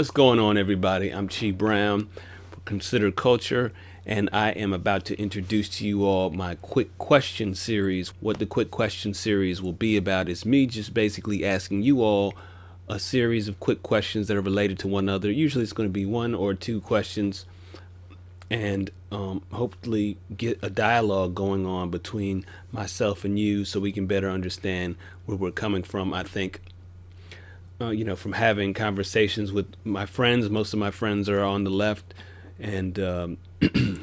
What's going on, everybody? I'm Chi Brown for Considered Culture, and I am about to introduce to you all my quick question series. What the quick question series will be about is me just basically asking you all a series of quick questions that are related to one another. Usually it's going to be one or two questions, and hopefully get a dialogue going on between myself and you so we can better understand where we're coming from. I think from having conversations with my friends. Most of my friends are on the left, and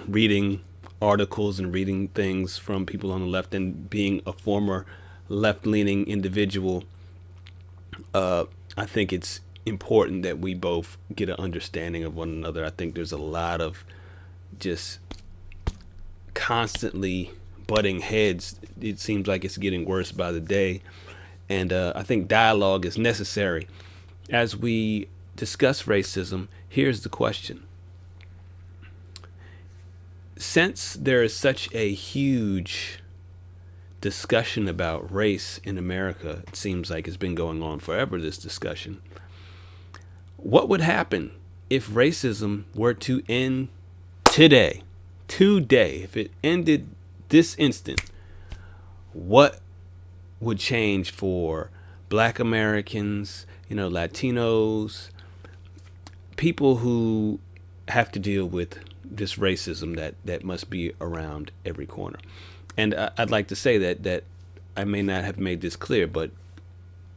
reading articles and reading things from people on the left, and being a former left-leaning individual, I think it's important that we both get an understanding of one another. I think there's a lot of just constantly butting heads. It seems like it's getting worse by the day. And I think dialogue is necessary. As we discuss racism, here's the question. Since there is such a huge discussion about race in America, it seems like it's been going on forever, this discussion. What would happen if racism were to end today? Today, if it ended this instant, what would change for Black Americans, Latinos, people who have to deal with this racism that must be around every corner? And I'd like to say that I may not have made this clear, but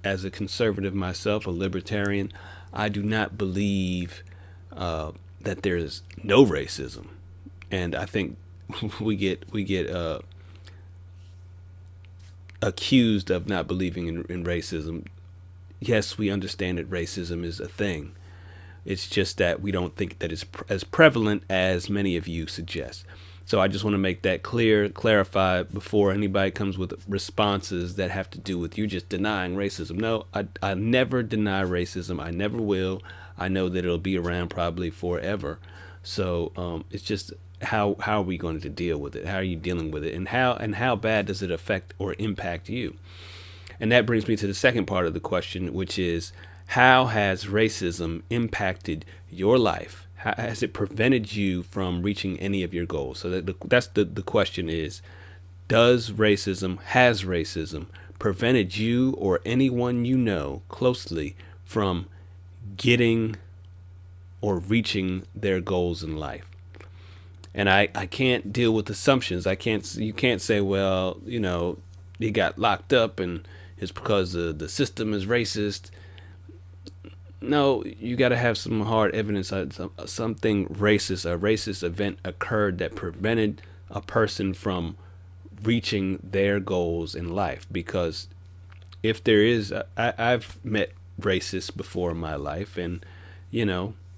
as a conservative myself, a libertarian, I do not believe that there's no racism. And I think we get accused of not believing in racism. Yes, we understand that racism is a thing. It's just that we don't think that it's as prevalent as many of you suggest. So I just want to make that clarify before anybody comes with responses that have to do with you just denying racism. No, I never deny racism. I never will. I know that it'll be around probably forever. So it's just how are we going to deal with it? How are you dealing with it? And how bad does it affect or impact you? And that brings me to the second part of the question, which is, how has racism impacted your life? How has it prevented you from reaching any of your goals? So that's the question is, has racism prevented you or anyone you know closely from getting or reaching their goals in life? And I can't deal with assumptions. You can't say, well, he got locked up and it's because the system is racist. No, you got to have some hard evidence. Something racist, a racist event occurred that prevented a person from reaching their goals in life. Because if there is, I've met racists before in my life, and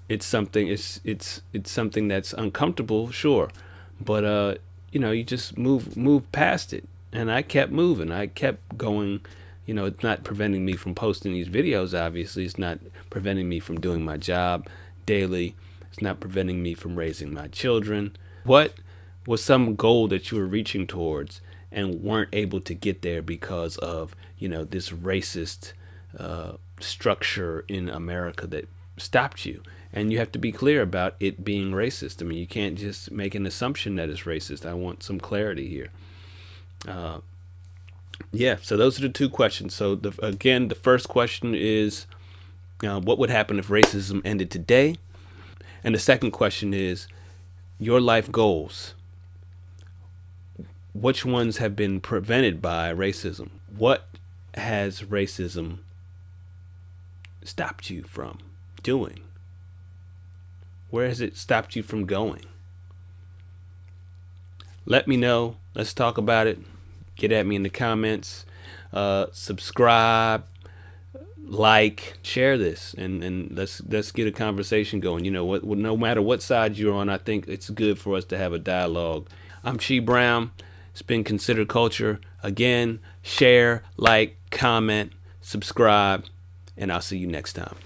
it's something that's uncomfortable, sure, but you just move past it. And I kept moving. I kept going. It's not preventing me from posting these videos, obviously. It's not preventing me from doing my job daily. It's not preventing me from raising my children. What was some goal that you were reaching towards and weren't able to get there because of, this racist structure in America that stopped you? And you have to be clear about it being racist. I mean, you can't just make an assumption that it's racist. I want some clarity here. So those are the two questions. So the first question is, what would happen if racism ended today? And the second question is, your life goals. Which ones have been prevented by racism? What has racism stopped you from doing? Where has it stopped you from going? Let me know. Let's talk about it. Get at me in the comments. Subscribe, like, share this, and let's get a conversation going. No matter what side you're on, I think it's good for us to have a dialogue. I'm Chi Brown. It's been Considered Culture. Again, share, like, comment, subscribe, and I'll see you next time.